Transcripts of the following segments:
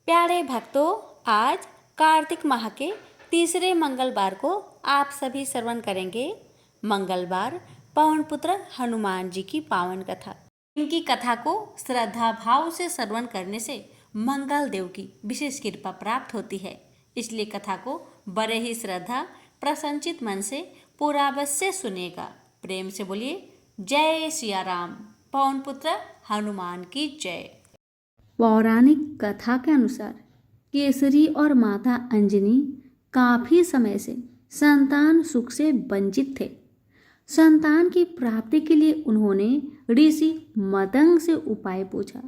प्यारे भक्तों, आज कार्तिक माह के तीसरे मंगलवार को आप सभी श्रवण करेंगे मंगलवार पवन पुत्र हनुमान जी की पावन कथा। इनकी कथा को श्रद्धा भाव से श्रवण करने से मंगल देव की विशेष कृपा प्राप्त होती है। इसलिए कथा को बड़े ही श्रद्धा प्रसन्नचित मन से पूरा अवश्य सुनेगा। प्रेम से बोलिए जय सिया राम, पवन पुत्र हनुमान की जय। पौराणिक कथा के अनुसार केसरी और माता अंजनी काफी समय से संतान सुख से वंचित थे। संतान की प्राप्ति के लिए उन्होंने ऋषि मतंग से उपाय पूछा।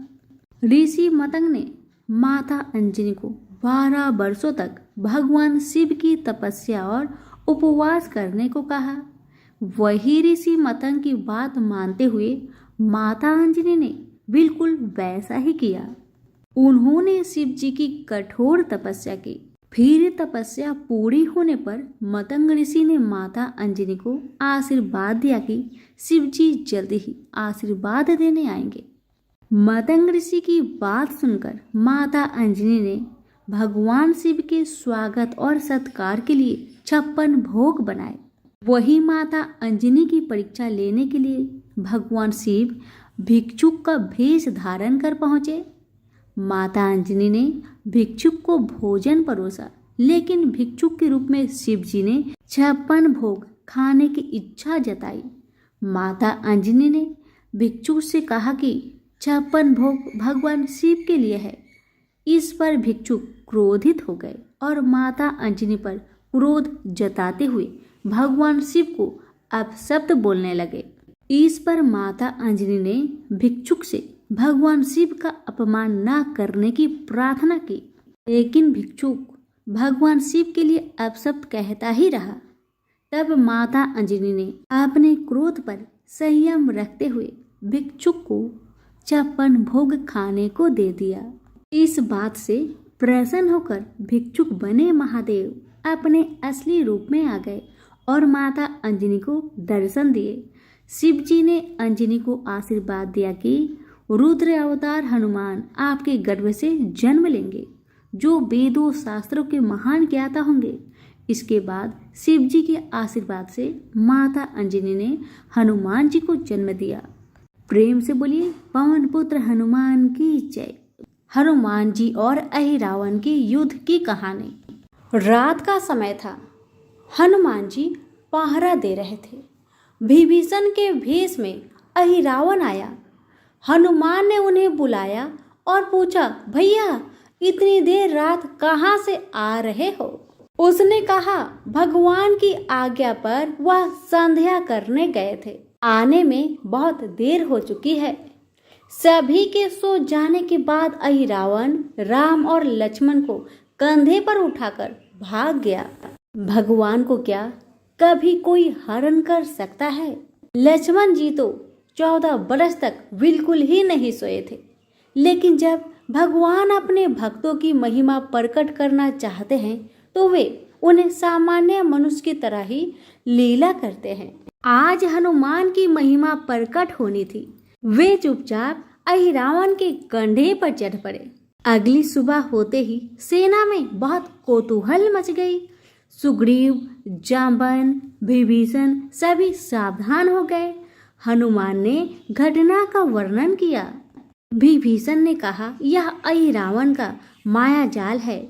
ऋषि मतंग ने माता अंजनी को 12 वर्षों तक भगवान शिव की तपस्या और उपवास करने को कहा। वही ऋषि मतंग की बात मानते हुए माता अंजनी ने बिल्कुल वैसा ही किया। उन्होंने शिव जी की कठोर तपस्या की। फिर तपस्या पूरी होने पर मतंग ऋषि ने माता अंजनी को आशीर्वाद दिया कि शिव जी जल्दी ही आशीर्वाद देने आएंगे। मतंग ऋषि की बात सुनकर माता अंजनी ने भगवान शिव के स्वागत और सत्कार के लिए 56 भोग बनाए। वही माता अंजनी की परीक्षा लेने के लिए भगवान शिव भिक्षुक का भेष धारण कर पहुंचे। माता अंजनी ने भिक्षुक को भोजन परोसा, लेकिन भिक्षुक के रूप में शिव जी ने 56 भोग खाने की इच्छा जताई। माता अंजनी ने भिक्षुक से कहा कि 56 भोग भगवान शिव के लिए है। इस पर भिक्षुक क्रोधित हो गए और माता अंजनी पर क्रोध जताते हुए भगवान शिव को अपशब्द बोलने लगे। इस पर माता अंजनी ने भिक्षुक से भगवान शिव का अपमान न करने की प्रार्थना की, लेकिन भिक्षुक भगवान शिव के लिए अपशब्द कहता ही रहा। तब माता अंजनी ने अपने क्रोध पर संयम रखते हुए भिक्षुक को 56 भोग खाने को दे दिया। इस बात से प्रसन्न होकर भिक्षुक बने महादेव अपने असली रूप में आ गए और माता अंजनी को दर्शन दिए। शिव जी ने अंजनी को आशीर्वाद दिया कि रुद्र अवतार हनुमान आपके गर्भ से जन्म लेंगे, जो वेदों शास्त्रों के महान ज्ञाता होंगे। इसके बाद शिव जी के आशीर्वाद से माता अंजनी ने हनुमान जी को जन्म दिया। प्रेम से बोलिए पवन पुत्र हनुमान की जय। हनुमान जी और अहिरावण की युद्ध की कहानी। रात का समय था। हनुमान जी पहरा दे रहे थे। विभीषण के भेष में अहिरावण आया। हनुमान ने उन्हें बुलाया और पूछा, भैया इतनी देर रात कहाँ से आ रहे हो? उसने कहा, भगवान की आज्ञा पर वह संध्या करने गए थे। आने में बहुत देर हो चुकी है। सभी के सो जाने के बाद अहिरावण राम और लक्ष्मण को कंधे पर उठाकर भाग गया। भगवान को क्या कभी कोई हरण कर सकता है? लक्ष्मण जी तो 14 बरस तक बिल्कुल ही नहीं सोए थे, लेकिन जब भगवान अपने भक्तों की महिमा प्रकट करना चाहते हैं तो वे उन्हें सामान्य मनुष्य की तरह ही लीला करते हैं। आज हनुमान की महिमा प्रकट होनी थी। वे चुपचाप अहिरावण के कंधे पर चढ़ पड़े। अगली सुबह होते ही सेना में बहुत कौतूहल मच गई। सुग्रीव, जाम्बन, विभीषण सभी सावधान हो गए। हनुमान ने घटना का वर्णन किया। विभीषण ने कहा, यह अहिरावण का माया जाल है।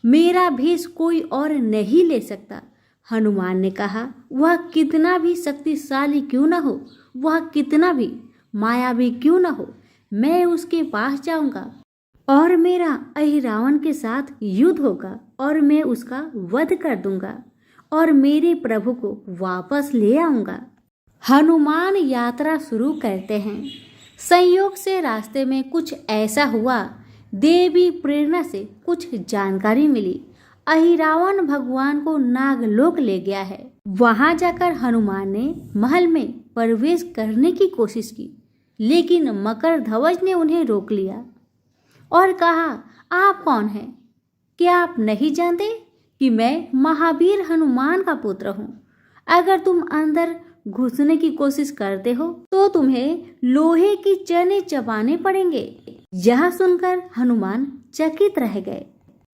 मेरा भेष कोई और नहीं ले सकता। हनुमान ने कहा, वह कितना भी शक्तिशाली क्यों न हो, वह कितना भी मायावी क्यों न हो, मैं उसके पास जाऊंगा और मेरा अहिरावण के साथ युद्ध होगा और मैं उसका वध कर दूंगा और मेरे प्रभु को वापस ले आऊंगा। हनुमान यात्रा शुरू करते हैं। संयोग से रास्ते में कुछ ऐसा हुआ, देवी प्रेरणा से कुछ जानकारी मिली। अहिरावण भगवान को नागलोक ले गया है। वहां जाकर हनुमान ने महल में प्रवेश करने की कोशिश की, लेकिन मकरध्वज ने उन्हें रोक लिया और कहा, आप कौन हैं? क्या आप नहीं जानते कि मैं महावीर हनुमान का पुत्र हूँ? अगर तुम अंदर घुसने की कोशिश करते हो तो तुम्हें लोहे की चने चबाने पड़ेंगे। यह सुनकर हनुमान चकित रह गए।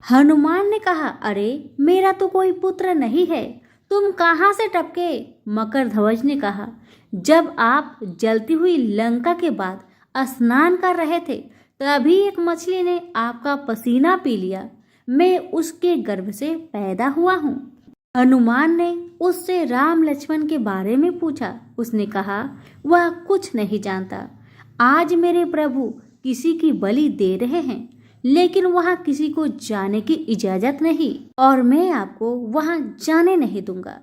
हनुमान ने कहा, अरे मेरा तो कोई पुत्र नहीं है, तुम कहाँ से टपके? मकरध्वज ने कहा, जब आप जलती हुई लंका के बाद स्नान कर रहे थे तभी एक मछली ने आपका पसीना पी लिया, मैं उसके गर्भ से पैदा हुआ हूँ। हनुमान ने उससे राम लक्ष्मण के बारे में पूछा। उसने कहा, वह कुछ नहीं जानता। आज मेरे प्रभु किसी की बलि दे रहे हैं, लेकिन वहां किसी को जाने की इजाजत नहीं और मैं आपको वहां जाने नहीं दूंगा।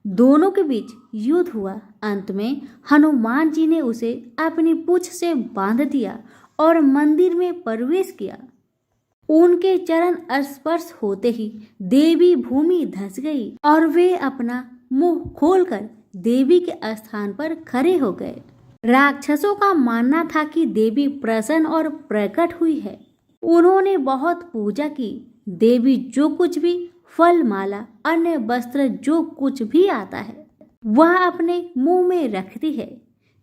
दोनों के बीच युद्ध हुआ। अंत में हनुमान जी ने उसे अपनी पूंछ से बांध दिया और मंदिर में प्रवेश किया। उनके चरण स्पर्श होते ही देवी भूमि धंस गई और वे अपना मुंह खोलकर देवी के स्थान पर खड़े हो गए। राक्षसों का मानना था कि देवी प्रसन्न और प्रकट हुई है। उन्होंने बहुत पूजा की। देवी जो कुछ भी फल, माला, अन्य वस्त्र, जो कुछ भी आता है वह अपने मुंह में रखती है।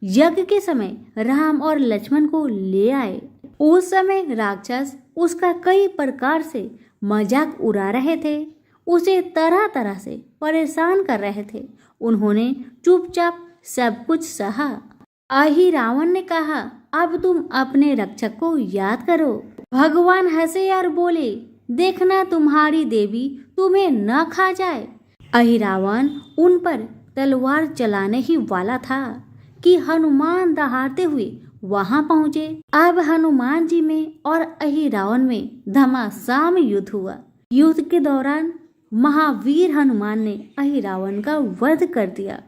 यज्ञ के समय राम और लक्ष्मण को ले आए। उस समय राक्षस उसका कई प्रकार से मजाक उड़ा रहे थे, उसे तरह तरह से परेशान कर रहे थे। उन्होंने चुपचाप सब कुछ सहा। अहिरावण ने कहा, अब तुम अपने रक्षक को याद करो। भगवान हंसे और बोले, देखना तुम्हारी देवी तुम्हें न खा जाए। अहिरावण उन पर तलवार चलाने ही वाला था कि हनुमान दहाड़ते हुए वहां पहुंचे। अब हनुमान जी में और अहिरावण में घमासान युद्ध हुआ। युद्ध के दौरान महावीर हनुमान ने अहिरावण का वध कर दिया।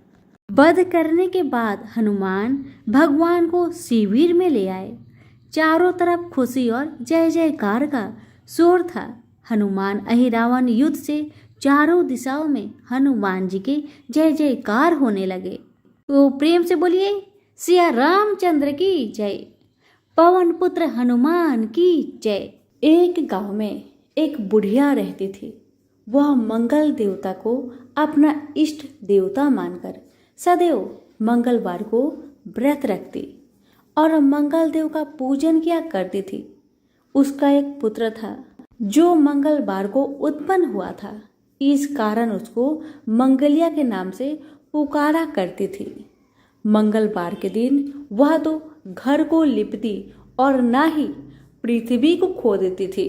वध करने के बाद हनुमान भगवान को शिविर में ले आए। चारों तरफ खुशी और जय जयकार का शोर था। हनुमान अहिरावण युद्ध से चारों दिशाओं में हनुमान जी के जय जयकार होने लगे। तो प्रेम से बोलिए, सिया रामचंद्र की जय, पवन पुत्र हनुमान की जय। एक गांव में एक बुढ़िया रहती थी। वह मंगल देवता को अपना इष्ट देवता मानकर सदैव मंगलवार को व्रत रखती और मंगल देव का पूजन किया करती थी। उसका एक पुत्र था जो मंगलवार को उत्पन्न हुआ था। इस कारण उसको मंगलिया के नाम से पुकारा करती थी। मंगलवार के दिन वह तो घर को लिपती और ना ही पृथ्वी को खो देती थी।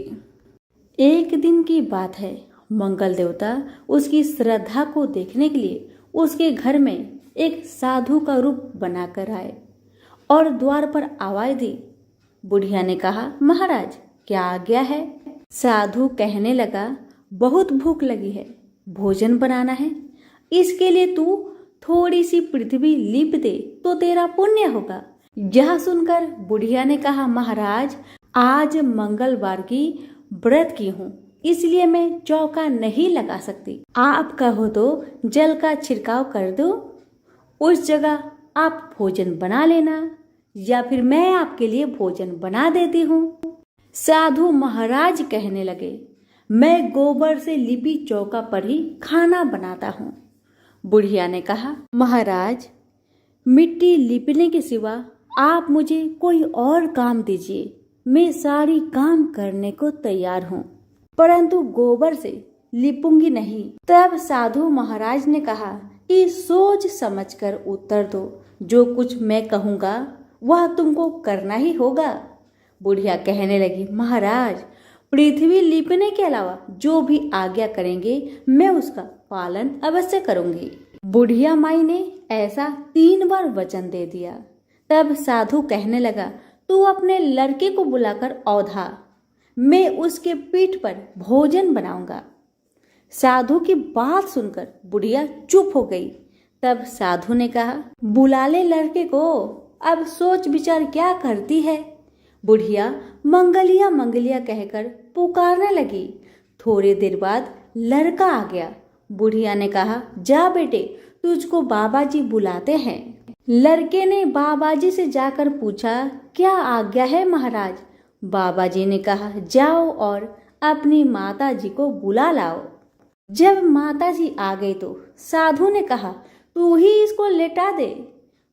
एक दिन की बात है, मंगल देवता उसकी श्रद्धा को देखने के लिए उसके घर में एक साधु का रूप बनाकर आए और द्वार पर आवाज दी। बुढ़िया ने कहा, महाराज क्या आज्ञा है? साधु कहने लगा, बहुत भूख लगी है, भोजन बनाना है। इसके लिए तू थोड़ी सी पृथ्वी लीप दे तो तेरा पुण्य होगा। यह सुनकर बुढ़िया ने कहा, महाराज आज मंगलवार की व्रत की हूँ, इसलिए मैं चौका नहीं लगा सकती। आप कहो तो जल का छिड़काव कर दो, उस जगह आप भोजन बना लेना, या फिर मैं आपके लिए भोजन बना देती हूँ। साधु महाराज कहने लगे, मैं गोबर से लिपी चौका पर ही खाना बनाता हूँ। बुढ़िया ने कहा, महाराज मिट्टी लिपने के सिवा आप मुझे कोई और काम दीजिए, मैं सारी काम करने को तैयार हूँ, परंतु गोबर से लिपूंगी नहीं। तब साधु महाराज ने कहा कि सोच समझकर उत्तर दो, जो कुछ मैं कहूँगा वह तुमको करना ही होगा। बुढ़िया कहने लगी, महाराज पृथ्वी लिपने के अलावा जो भी आज्ञा करेंगे मैं उसका पालन अवश्य करूंगी। बुढ़िया माई ने ऐसा 3 बार वचन दे दिया। तब साधु कहने लगा, तू अपने लड़के को बुलाकर औधा, मैं उसके पीठ पर भोजन बनाऊंगा। साधु की बात सुनकर बुढ़िया चुप हो गई। तब साधु ने कहा, बुला ले लड़के को, अब सोच विचार क्या करती है। बुढ़िया मंगलिया मंगलिया कहकर पुकारने लगी। थोड़ी देर बाद लड़का आ गया। बुढ़िया ने कहा, जा बेटे, तुझको बाबा जी बुलाते हैं। लड़के ने बाबा जी से जाकर पूछा, क्या आज्ञा है महाराज? बाबा जी ने कहा, जाओ और अपनी माता जी को बुला लाओ। जब माता जी आ गई तो साधु ने कहा, तू ही इसको लेटा दे।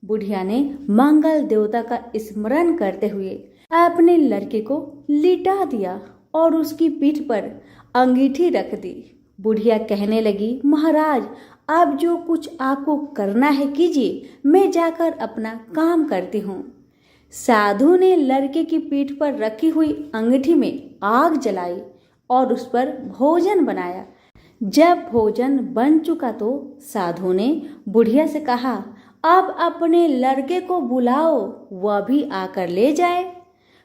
बुढ़िया ने मंगल देवता का स्मरण करते हुए अपने लड़के को लिटा दिया और उसकी पीठ पर अंगीठी रख दी। बुढ़िया कहने लगी, महाराज अब जो कुछ आपको करना है कीजिए, मैं जाकर अपना काम करती हूँ। साधु ने लड़के की पीठ पर रखी हुई अंगीठी में आग जलाई और उस पर भोजन बनाया। जब भोजन बन चुका तो साधु ने बुढ़िया से कहा, अब अपने लड़के को बुलाओ, वह भी आकर ले जाए।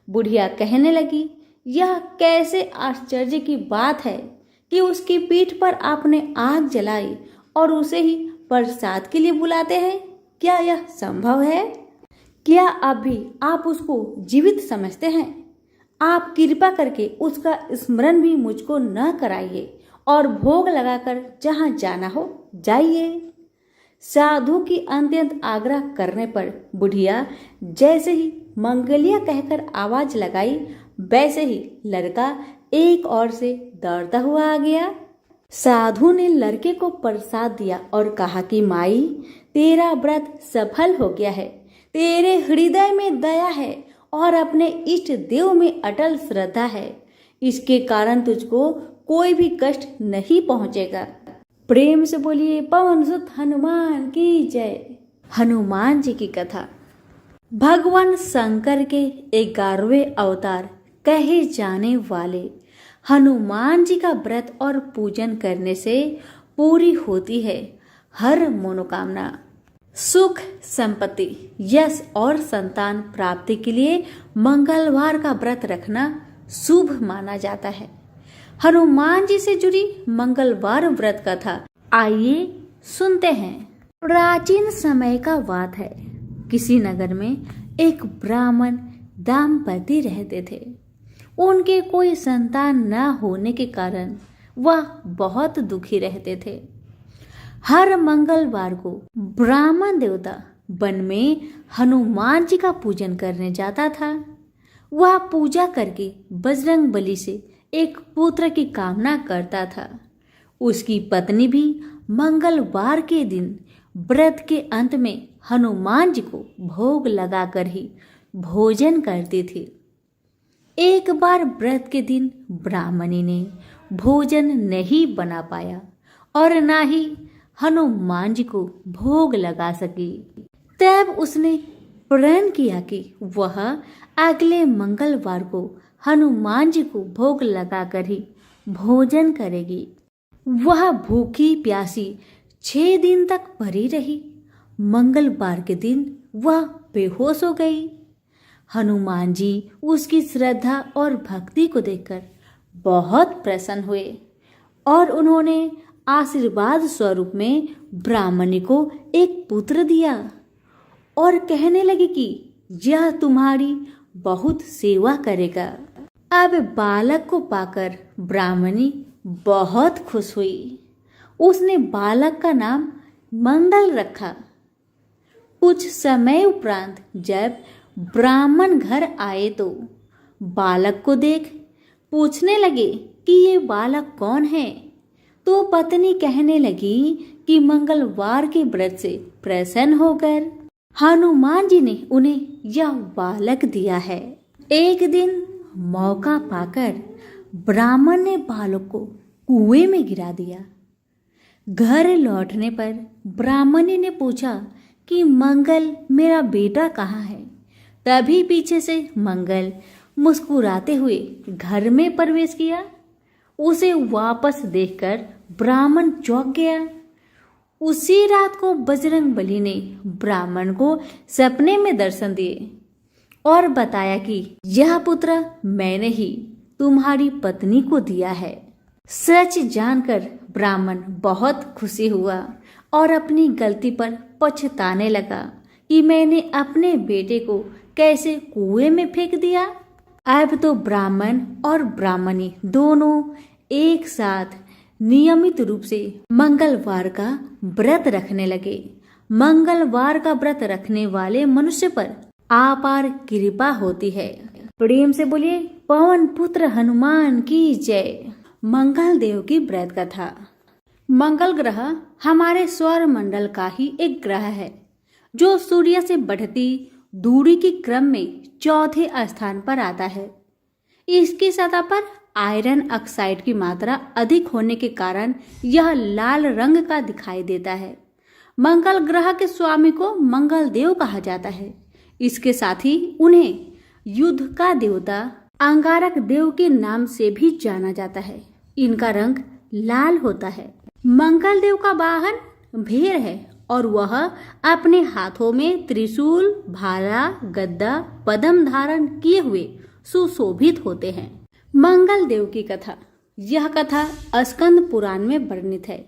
बुढ़िया कहने लगी, यह कैसे आश्चर्य की बात है कि उसकी पीठ पर आपने आग जलाई और उसे ही प्रसाद के लिए बुलाते हैं। क्या यह संभव है? क्या अभी आप उसको जीवित समझते हैं? आप कृपा करके उसका स्मरण भी मुझको न कराइए और भोग लगाकर जहाँ जाना हो जाइए। साधु की अत्यंत आग्रह करने पर बुढ़िया जैसे ही मंगलिया कहकर आवाज लगाई, वैसे ही लड़का एक ओर से दौड़ता हुआ आ गया। साधु ने लड़के को प्रसाद दिया और कहा कि माई, तेरा व्रत सफल हो गया है। तेरे हृदय में दया है और अपने इष्ट देव में अटल श्रद्धा है। इसके कारण तुझको कोई भी कष्ट नहीं पहुंचेगा। प्रेम से बोलिए पवन सुत हनुमान की जय। हनुमान जी की कथा। भगवान शंकर के 11वें अवतार कहे जाने वाले हनुमान जी का व्रत और पूजन करने से पूरी होती है हर मनोकामना। सुख, संपत्ति, यश और संतान प्राप्ति के लिए मंगलवार का व्रत रखना शुभ माना जाता है। हनुमान जी से जुड़ी मंगलवार व्रत कथा आइए सुनते हैं। प्राचीन समय का बात है। किसी नगर में एक ब्राह्मण दाम्पत्य रहते थे। उनके कोई संतान न होने के कारण वह बहुत दुखी रहते थे। हर मंगलवार को ब्राह्मण देवता वन में हनुमान जी का पूजन करने जाता था। वह पूजा करके बजरंग बली से एक पुत्र की कामना करता था। उसकी पत्नी भी मंगलवार के दिन व्रत के अंत में हनुमान जी को भोग लगाकर ही भोजन करती थी। एक बार व्रत के दिन ब्राह्मणी ने भोजन नहीं बना पाया और ना ही हनुमान जी को भोग लगा सकी। तब उसने प्रण किया कि वह अगले मंगलवार को हनुमान जी को भोग लगाकर ही भोजन करेगी। वह भूखी प्यासी 6 दिन तक पड़ी रही। मंगलवार के दिन वह बेहोश हो गई। हनुमान जी उसकी श्रद्धा और भक्ति को देखकर बहुत प्रसन्न हुए और उन्होंने आशीर्वाद स्वरूप में ब्राह्मणी को एक पुत्र दिया और कहने लगे कि यह तुम्हारी बहुत सेवा करेगा। अब बालक को पाकर ब्राह्मणी बहुत खुश हुई। उसने बालक का नाम मंगल रखा। कुछ समय उपरांत जब ब्राह्मण घर आए तो बालक को देख पूछने लगे कि ये बालक कौन है। तो पत्नी कहने लगी कि मंगलवार के व्रत से प्रसन्न होकर हनुमान जी ने उन्हें यह बालक दिया है। एक दिन मौका पाकर ब्राह्मण ने बालक को कुएं में गिरा दिया। घर लौटने पर ब्राह्मणी ने पूछा कि मंगल मेरा बेटा कहाँ है। तभी पीछे से मंगल मुस्कुराते हुए घर में प्रवेश किया। उसे वापस देखकर ब्राह्मण चौंक गया। उसी रात को बजरंग बली ने ब्राह्मण को सपने में दर्शन दिए और बताया कि यह पुत्र मैंने ही तुम्हारी पत्नी को दिया है। सच जानकर ब्राह्मण बहुत खुशी हुआ और अपनी गलती पर पछताने लगा कि मैंने अपने बेटे को कैसे कुएं में फेंक दिया। अब तो ब्राह्मण और ब्राह्मणी दोनों एक साथ नियमित रूप से मंगलवार का व्रत रखने लगे। मंगलवार का व्रत रखने वाले मनुष्य पर अपार कृपा होती है। प्रेम से बोलिए पवन पुत्र हनुमान की जय। मंगल देव की व्रत कथा। मंगल ग्रह हमारे सौर मंडल का ही एक ग्रह है जो सूर्य से बढ़ती दूरी के क्रम में चौथे स्थान पर आता है। इसकी सतह पर आयरन ऑक्साइड की मात्रा अधिक होने के कारण यह लाल रंग का दिखाई देता है। मंगल ग्रह के स्वामी को मंगल देव कहा जाता है। इसके साथ ही उन्हें युद्ध का देवता अंगारक देव के नाम से भी जाना जाता है। इनका रंग लाल होता है। मंगल देव का वाहन भेड़ है और वह अपने हाथों में त्रिशूल, भाला, गद्दा, पद्म धारण किए हुए सुशोभित होते हैं। मंगल देव की कथा। यह कथा स्कंद पुराण में वर्णित है।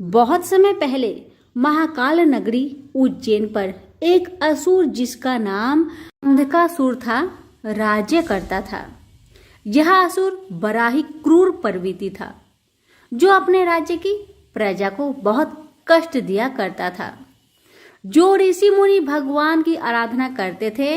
बहुत समय पहले महाकाल नगरी उज्जैन पर एक असुर जिसका नाम अंधकासुर था राज्य करता था। यह असुर बड़ा ही क्रूर प्रवृत्ति था जो अपने राज्य की प्रजा को बहुत कष्ट दिया करता था। जो ऋषि मुनि भगवान की आराधना करते थे,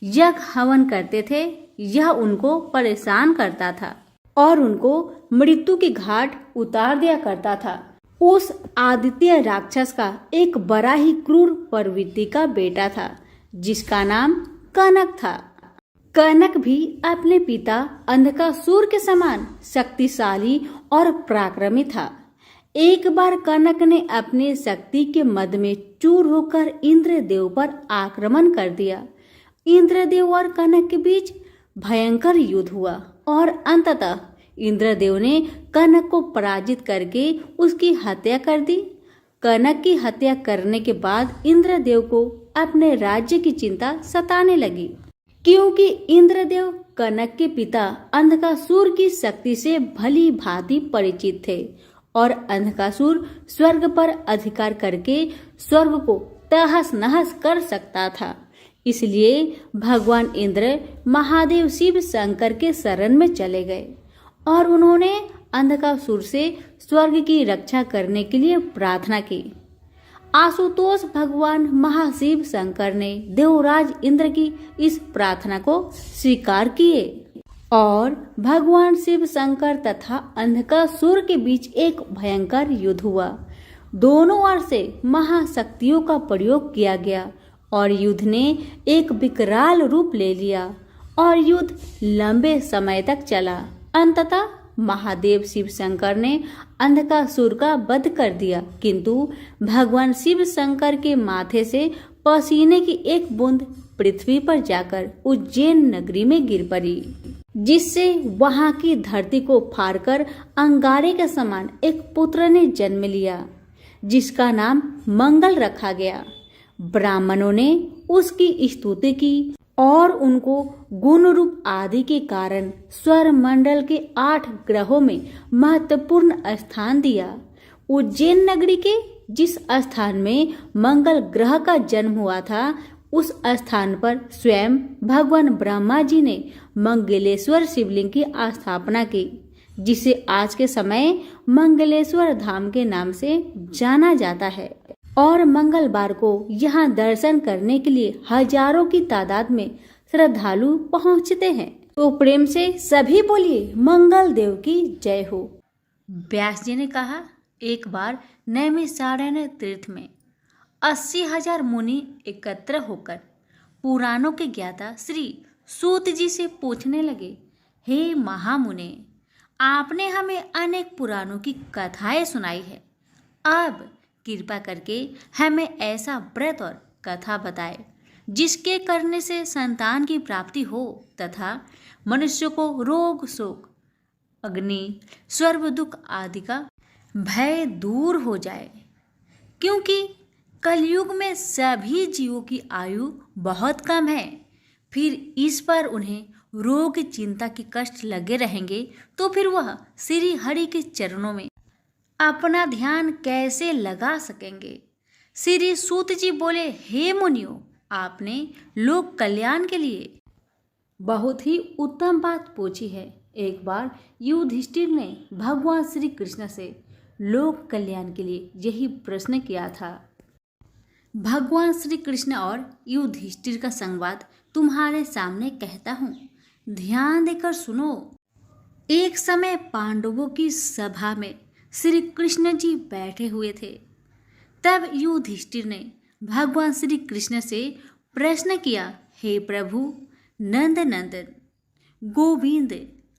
यज्ञ हवन करते थे, यह उनको परेशान करता था और उनको मृत्यु के घाट उतार दिया करता था। उस आदित्य राक्षस का एक बड़ा ही क्रूर प्रवृत्ति का बेटा था जिसका नाम कनक था। कनक भी अपने पिता अंधकासुर के समान शक्तिशाली और पराक्रमी था। एक बार कनक ने अपनी शक्ति के मद में चूर होकर इंद्रदेव पर आक्रमण कर दिया। इंद्रदेव और कनक के बीच भयंकर युद्ध हुआ और अंततः इंद्रदेव ने कनक को पराजित करके उसकी हत्या कर दी। कनक की हत्या करने के बाद इंद्रदेव को अपने राज्य की चिंता सताने लगी, क्योंकि इंद्रदेव कनक के पिता अंधकासुर की शक्ति से भली भांति परिचित थे और अंधकासुर स्वर्ग पर अधिकार करके स्वर्ग को तहस नहस कर सकता था। इसलिए भगवान इंद्र महादेव शिव शंकर के शरण में चले गए और उन्होंने अंधकासुर से स्वर्ग की रक्षा करने के लिए प्रार्थना की। आशुतोष भगवान महाशिव शंकर ने देवराज इंद्र की इस प्रार्थना को स्वीकार किए और भगवान शिव शंकर तथा अंधकासुर के बीच एक भयंकर युद्ध हुआ। दोनों ओर से महाशक्तियों का प्रयोग किया गया और युद्ध ने एक विकराल रूप ले लिया और युद्ध लंबे समय तक चला। अंततः महादेव शिव शंकर ने अंधकासुर का वध कर दिया, किंतु भगवान शिव शंकर के माथे से पसीने की एक बूंद पृथ्वी पर जाकर उज्जैन नगरी में गिर पड़ी, जिससे वहां की धरती को फाड़कर अंगारे के समान एक पुत्र ने जन्म लिया जिसका नाम मंगल रखा गया। ब्राह्मणों ने उसकी स्तुति की और उनको गुण रूप आदि के कारण स्वर मंडल के 8 ग्रहों में महत्वपूर्ण स्थान दिया। उज्जैन नगरी के जिस स्थान में मंगल ग्रह का जन्म हुआ था, उस स्थान पर स्वयं भगवान ब्रह्मा जी ने मंगलेश्वर शिवलिंग की स्थापना की, जिसे आज के समय मंगलेश्वर धाम के नाम से जाना जाता है। और मंगलवार को यहाँ दर्शन करने के लिए हजारों की तादाद में श्रद्धालु पहुँचते हैं। तो प्रेम से सभी बोलिए मंगल देव की जय हो। व्यास जी ने कहा, एक बार नैमिषारण्य तीर्थ में 80,000 मुनि एकत्र होकर पुराणों के ज्ञाता श्री सूत जी से पूछने लगे, हे महामुने, आपने हमें अनेक पुराणों की कथाएं सुनाई है, अब कृपा करके हमें ऐसा व्रत और कथा बताए जिसके करने से संतान की प्राप्ति हो तथा मनुष्य को रोग, शोक, अग्नि, सर्व दुख आदि का भय दूर हो जाए, क्योंकि कलयुग में सभी जीवों की आयु बहुत कम है। फिर इस पर उन्हें रोग, चिंता के कष्ट लगे रहेंगे तो फिर वह श्री हरि के चरणों में अपना ध्यान कैसे लगा सकेंगे। श्री सूत जी बोले, हे मुनियों, आपने लोक कल्याण के लिए बहुत ही उत्तम बात पूछी है। एक बार युधिष्ठिर ने भगवान श्री कृष्ण से लोक कल्याण के लिए यही प्रश्न किया था। भगवान श्री कृष्ण और युधिष्ठिर का संवाद तुम्हारे सामने कहता हूँ, ध्यान देकर सुनो। एक समय पांडवों की सभा में श्री कृष्ण जी बैठे हुए थे। तब युधिष्ठिर ने भगवान श्री कृष्ण से प्रश्न किया, हे प्रभु नंद नंदन गोविंद,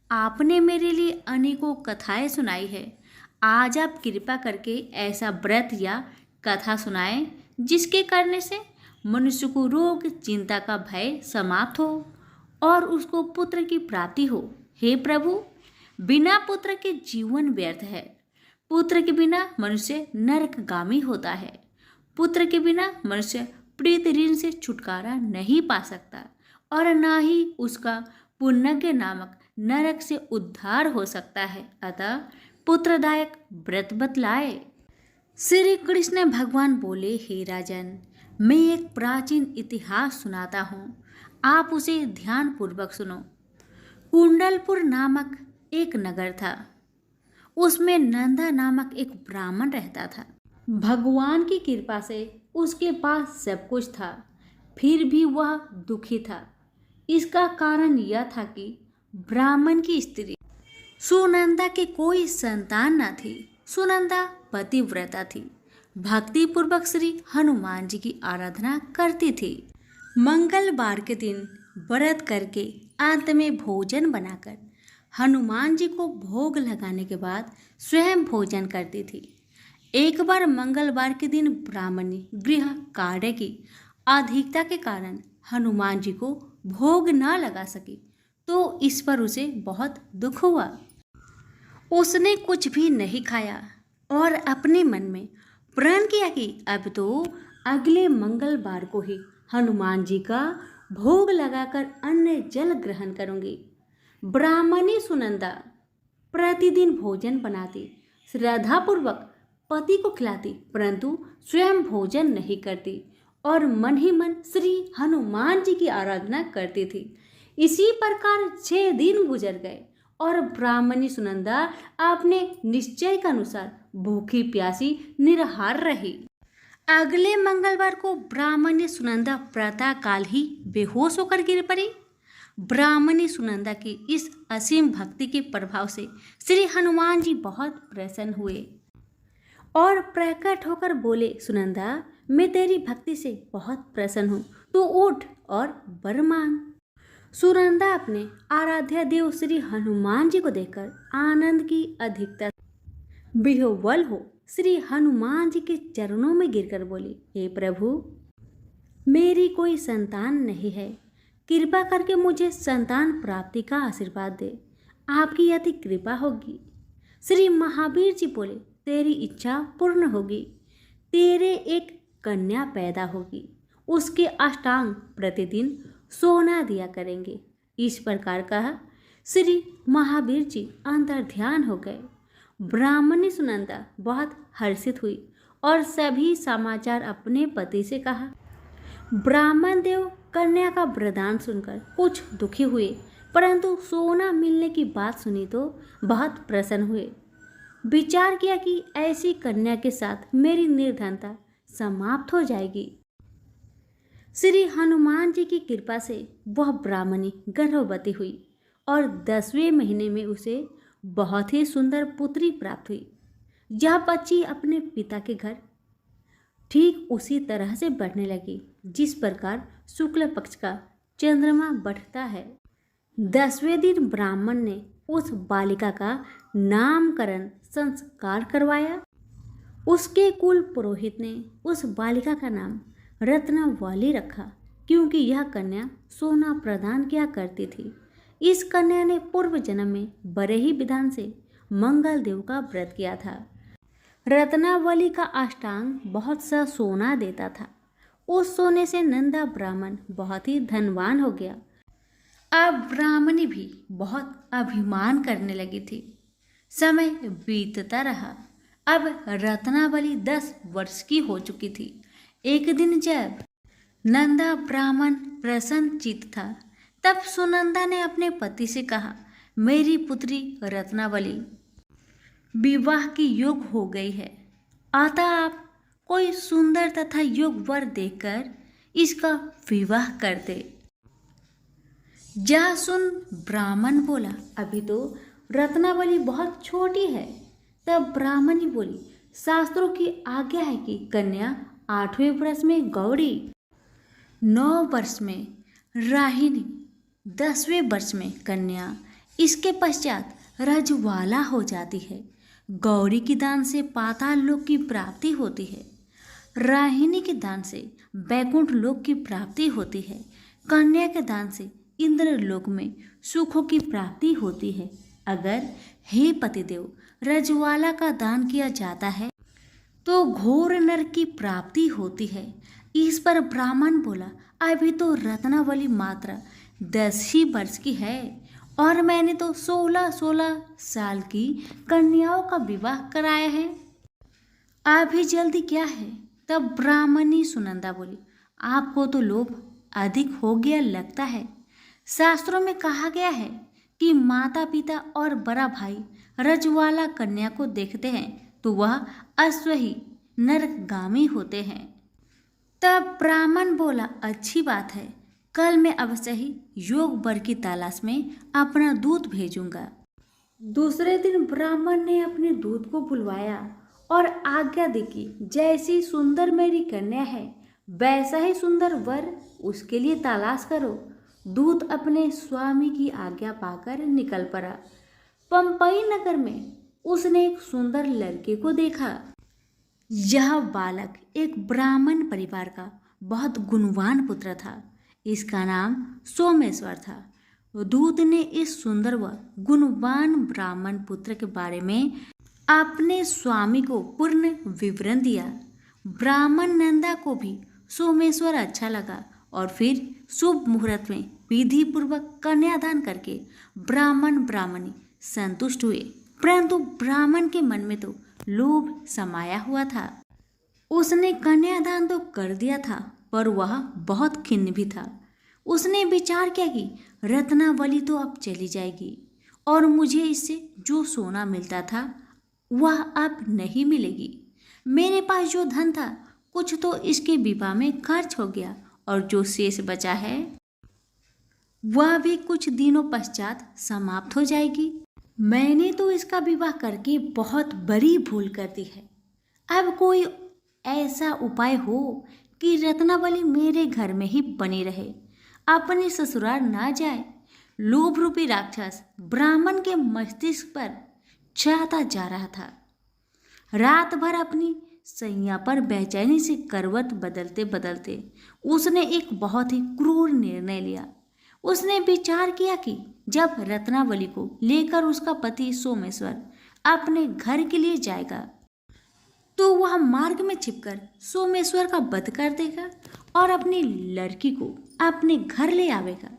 आपने मेरे लिए अनेकों कथाएं सुनाई है। आज आप कृपा करके ऐसा व्रत या कथा सुनाएं जिसके करने से मनुष्य को रोग चिंता का भय समाप्त हो और उसको पुत्र की प्राप्ति हो। हे प्रभु, बिना पुत्र के जीवन व्यर्थ है। पुत्र के बिना मनुष्य नरकगामी होता है। पुत्र के बिना मनुष्य प्रेत ऋण से छुटकारा नहीं पा सकता और ना ही उसका पुण्य नामक नरक से उद्धार हो सकता है। अतः पुत्रदायक व्रत बतलाए। श्री कृष्ण भगवान बोले, हे राजन, मैं एक प्राचीन इतिहास सुनाता हूँ, आप उसे ध्यान पूर्वक सुनो। कुंडलपुर नामक एक नगर था। उसमें नंदा नामक एक ब्राह्मण रहता था। भगवान की कृपा से उसके पास सब कुछ था, फिर भी वह दुखी था। इसका कारण यह था कि ब्राह्मण की स्त्री सुनंदा के कोई संतान न थी। सुनंदा पतिव्रता थी, भक्ति पूर्वक श्री हनुमान जी की आराधना करती थी। मंगलवार के दिन व्रत करके अंत में भोजन बनाकर हनुमान जी को भोग लगाने के बाद स्वयं भोजन करती थी। एक बार मंगलवार के दिन ब्राह्मणी गृह कार्य की अधिकता के कारण हनुमान जी को भोग न लगा सकी, तो इस पर उसे बहुत दुख हुआ। उसने कुछ भी नहीं खाया और अपने मन में प्रण किया कि अब तो अगले मंगलवार को ही हनुमान जी का भोग लगाकर अन्न जल ग्रहण करूंगी। ब्राह्मणी सुनंदा प्रतिदिन भोजन बनाती, श्रद्धापूर्वक पति को खिलाती, परंतु स्वयं भोजन नहीं करती और मन ही मन श्री हनुमान जी की आराधना करती थी। इसी प्रकार 6 दिन गुजर गए और ब्राह्मणी सुनंदा अपने निश्चय के अनुसार भूखी प्यासी निराहार रही। अगले मंगलवार को ब्राह्मणी सुनंदा प्रातः काल ही बेहोश होकर गिर पड़ी। ब्राह्मणी सुनंदा की इस असीम भक्ति के प्रभाव से श्री हनुमान जी बहुत प्रसन्न हुए और प्रकट होकर बोले, सुनंदा, मैं तेरी भक्ति से बहुत प्रसन्न हूँ, तू उठ और वर मांग। सुनंदा अपने आराध्य देव श्री हनुमान जी को देखकर आनंद की अधिकता विह्वल हो श्री हनुमान जी के चरणों में गिरकर बोली, हे प्रभु, मेरी कोई संतान नहीं है, कृपा करके मुझे संतान प्राप्ति का आशीर्वाद दे, आपकी अति कृपा होगी। श्री महावीर जी बोले, तेरी इच्छा पूर्ण होगी, तेरे एक कन्या पैदा होगी, उसके अष्टांग प्रतिदिन सोना दिया करेंगे। इस प्रकार कहा। श्री महावीर जी अंतर ध्यान हो गए। ब्राह्मणी सुनंदा बहुत हर्षित हुई और सभी समाचार अपने पति से कहा। ब्राह्मण देव कन्या का वरदान सुनकर कुछ दुखी हुए, परंतु सोना मिलने की बात सुनी तो बहुत प्रसन्न हुए। विचार किया कि ऐसी कन्या के साथ मेरी निर्धनता समाप्त हो जाएगी। श्री हनुमान जी की कृपा से वह ब्राह्मणी गर्भवती हुई और 10वें महीने में उसे बहुत ही सुंदर पुत्री प्राप्त हुई। यह बच्ची अपने पिता के घर ठीक उसी तरह से बढ़ने लगी जिस प्रकार शुक्ल पक्ष का चंद्रमा बढ़ता है। 10वें दिन ब्राह्मण ने उस बालिका का नामकरण संस्कार करवाया। उसके कुल पुरोहित ने उस बालिका का नाम रत्नावली रखा, क्योंकि यह कन्या सोना प्रदान किया करती थी। इस कन्या ने पूर्व जन्म में बरेही विधान से मंगल देव का व्रत किया था। रत्नावली का अष्टांग बहुत सा सोना देता था। उस सोने से नंदा ब्राह्मण बहुत ही धनवान हो गया। अब ब्राह्मणी भी बहुत अभिमान करने लगी थी। समय बीतता रहा। अब रत्नावली 10 वर्ष की हो चुकी थी। एक दिन जब नंदा ब्राह्मण प्रसन्न चित्त था, तब सुनंदा ने अपने पति से कहा, मेरी पुत्री रत्नावली विवाह की योग हो गई है, अतः आप कोई सुंदर तथा योग वर देखकर इसका विवाह कर दे। जा सुन ब्राह्मण बोला, अभी तो रत्नावली बहुत छोटी है। तब ब्राह्मणी बोली, शास्त्रों की आज्ञा है कि कन्या 8वें वर्ष में गौरी 9 वर्ष में राहिनी, 10वें वर्ष में कन्या, इसके पश्चात रजवाला हो जाती है। गौरी के दान से पाताल लोक की प्राप्ति होती है। राहिनी के दान से बैकुंठ लोक की प्राप्ति होती है। कन्या के दान से इंद्र लोक में सुखों की प्राप्ति होती है। अगर हे पतिदेव रजवाला का दान किया जाता है तो घोर नरक की प्राप्ति होती है। इस पर ब्राह्मण बोला, अभी तो रत्नावली मात्र 10 ही वर्ष की है और मैंने तो 16-16 साल की कन्याओं का विवाह कराया है, अभी जल्दी क्या है। तब ब्राह्मणी सुनंदा बोली, आपको तो लोभ अधिक हो गया लगता है। शास्त्रों में कहा गया है कि माता पिता और बड़ा भाई रजवाला कन्या को देखते हैं तो वह अश्वही नरकगामी होते हैं। तब ब्राह्मण बोला, अच्छी बात है, कल मैं अवश्य ही योग वर की तलाश में अपना दूत भेजूंगा। दूसरे दिन ब्राह्मण ने अपने दूत को बुलवाया और आज्ञा दी कि जैसी सुंदर मेरी कन्या है वैसा ही सुंदर वर उसके लिए तलाश करो। दूत अपने स्वामी की आज्ञा पाकर निकल पड़ा। पंपई नगर में उसने एक सुंदर लड़के को देखा। यह बालक एक ब्राह्मण परिवार का बहुत गुणवान पुत्र था। इसका नाम सोमेश्वर था। दूत ने इस सुंदर व गुणवान ब्राह्मण पुत्र के बारे में अपने स्वामी को पूर्ण विवरण दिया। ब्राह्मण नंदा को भी सोमेश्वर अच्छा लगा और फिर शुभ मुहूर्त में विधि पूर्वक कन्यादान करके ब्राह्मण ब्राह्मणी संतुष्ट हुए। परंतु ब्राह्मण के मन में तो लोभ समाया हुआ था। उसने कन्यादान तो कर दिया था पर वह बहुत खिन्न भी था। उसने विचार किया कि रत्नावली तो अब चली जाएगी और मुझे इससे जो सोना मिलता था वह अब नहीं मिलेगी। मेरे पास जो धन था कुछ तो इसके विवाह में खर्च हो गया और जो शेष बचा है वह भी कुछ दिनों पश्चात समाप्त हो जाएगी। मैंने तो इसका विवाह करके बहुत बड़ी भूल कर दी है। अब कोई ऐसा उपाय हो कि रत्नावली मेरे घर में ही बनी रहे, अपने ससुराल ना जाए। लोभ रूपी राक्षस ब्राह्मण के मस्तिष्क पर छाता जा रहा था। रात भर अपनी सैया पर बेचैनी से करवट बदलते बदलते उसने एक बहुत ही क्रूर निर्णय लिया। उसने विचार किया कि जब रत्नावली को लेकर उसका पति सोमेश्वर अपने घर के लिए जाएगा तो वह मार्ग में छिपकर सोमेश्वर का वध कर देगा और अपनी लड़की को अपने घर ले आवेगा,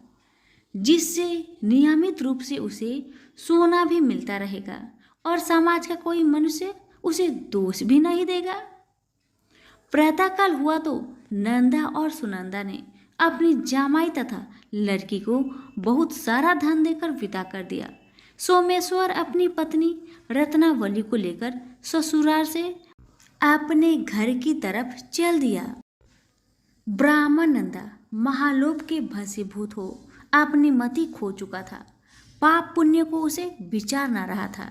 जिससे नियमित रूप से उसे सोना भी मिलता रहेगा और समाज का कोई मनुष्य उसे दोष भी नहीं देगा। प्रातःकाल हुआ तो नंदा और सुनंदा ने अपनी जामाई तथा लड़की को बहुत सारा धन देकर विदा कर दिया। सोमेश्वर अपनी पत्नी रत्नावली को लेकर ससुराल से अपने घर की तरफ चल दिया। ब्राह्मण नंदा महालोभ के भस्मीभूत हो अपनी मति खो चुका था। पाप पुण्य को उसे विचार न रहा था।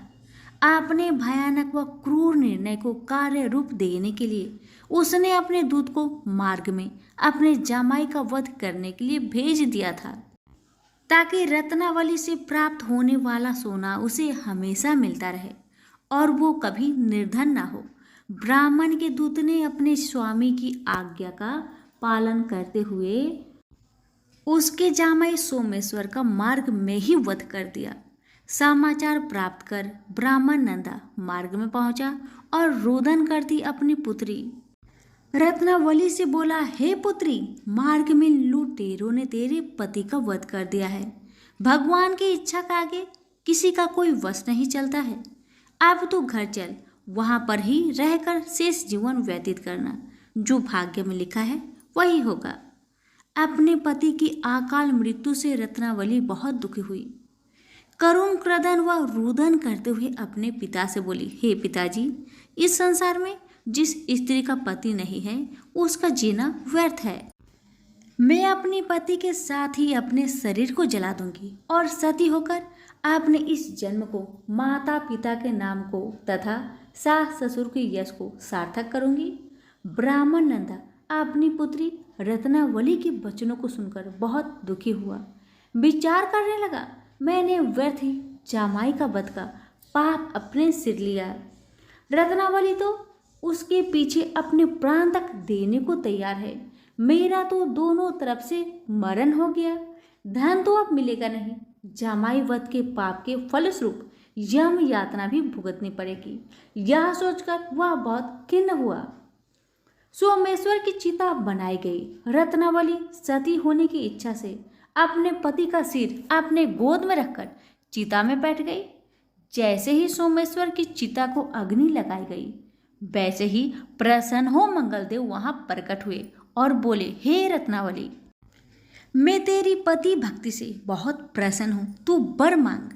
अपने भयानक व क्रूर निर्णय को कार्य रूप देने के लिए उसने अपने दूत को मार्ग में अपने जामाई का वध करने के लिए भेज दिया था, ताकि रत्नावली से प्राप्त होने वाला सोना उसे हमेशा मिलता रहे और वो कभी निर्धन ना हो। ब्राह्मण के दूत ने अपने स्वामी की आज्ञा का पालन करते हुए उसके जामाई सोमेश्वर का मार्ग में ही वध कर दिया। समाचार प्राप्त कर ब्राह्मण नंदा मार्ग में पहुंचा और रोदन करती अपनी पुत्री रत्नावली से बोला, हे पुत्री, मार्ग में लुटेरों ने तेरे पति का वध कर दिया है। भगवान की इच्छा का आगे किसी का कोई वश नहीं चलता है। अब तू घर चल, वहां पर ही रहकर शेष जीवन व्यतीत करना। जो भाग्य में लिखा है वही होगा। अपने पति की अकाल मृत्यु से रत्नावली बहुत दुखी हुई। करुण क्रदन व रुदन करते हुए अपने पिता से बोली, हे पिताजी, इस संसार में जिस स्त्री का पति नहीं है उसका जीना व्यर्थ है। मैं अपने पति के साथ ही अपने शरीर को जला दूंगी और सती होकर अपने इस जन्म को माता पिता के नाम को तथा सास ससुर के यश को सार्थक करूंगी। ब्राह्मण नंदा अपनी पुत्री रत्नावली के वचनों को सुनकर बहुत दुखी हुआ। विचार करने लगा, मैंने व्यर्थ ही जामाई का वध का पाप अपने सिर लिया। रत्नावली तो उसके पीछे अपने प्राण तक देने को तैयार है। मेरा तो दोनों तरफ से मरण हो गया, धन तो अब मिलेगा नहीं। जामाई वध के पाप के फलस्वरूप यम यातना भी भुगतनी पड़ेगी। यह सोचकर वह बहुत खिन्न हुआ। सोमेश्वर की चिता बनाई गई। रत्नावली सती होने की इच्छा से अपने पति का सिर अपने गोद में रखकर चिता में बैठ गई। जैसे ही सोमेश्वर की चिता को अग्नि लगाई गई, वैसे ही प्रसन्न हो मंगलदेव वहां प्रकट हुए और बोले, हे रत्नावली, मैं तेरी पति भक्ति से बहुत प्रसन्न हूँ, तू वर मांग।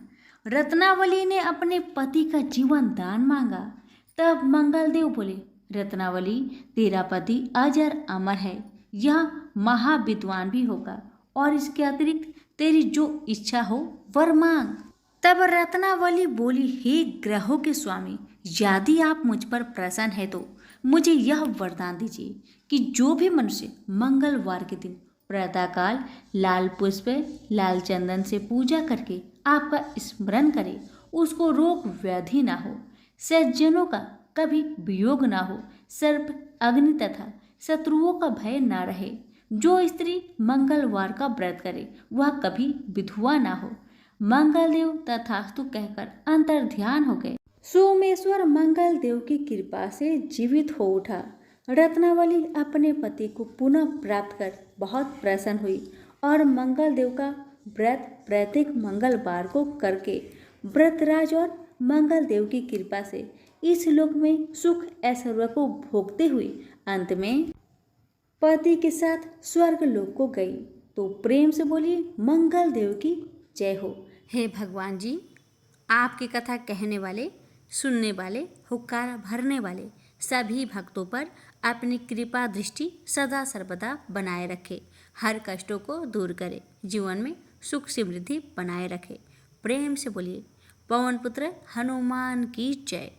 रत्नावली ने अपने पति का जीवन दान मांगा। तब मंगलदेव बोले, रत्नावली, तेरा पति अजर अमर है, यह महाविद्वान भी होगा, और इसके अतिरिक्त तेरी जो इच्छा हो वर मांग। तब रत्नावली बोली, हे ग्रहों के स्वामी, यदि आप मुझ पर प्रसन्न है तो मुझे यह वरदान दीजिए कि जो भी मनुष्य मंगलवार के दिन प्रातःकाल लाल पुष्प लाल चंदन से पूजा करके आपका स्मरण करे, उसको रोग व्याधि ना हो, सज्जनों का कभी वियोग ना हो, सर्प अग्नि तथा शत्रुओं का भय ना रहे। जो स्त्री मंगलवार का व्रत करे वह कभी विधवा ना हो। मंगलदेव तथास्तु कहकर अंतर ध्यान हो गए। सोमेश्वर मंगलदेव की कृपा से जीवित हो उठा। रत्नावली अपने पति को पुनः प्राप्त कर बहुत प्रसन्न हुई और मंगलदेव का व्रत प्रत्येक मंगलवार को करके व्रतराज और मंगलदेव की कृपा से इस लोक में सुख ऐश्वर्य को भोगते हुए अंत में पति के साथ स्वर्ग लोक को गई। तो प्रेम से बोलिए, मंगलदेव की जय हो। हे भगवान जी, आपकी कथा कहने वाले, सुनने वाले, हुक्कार भरने वाले सभी भक्तों पर अपनी कृपा दृष्टि सदा सर्वदा बनाए रखे, हर कष्टों को दूर करे, जीवन में सुख समृद्धि बनाए रखे। प्रेम से बोलिए, पवन पुत्र हनुमान की जय।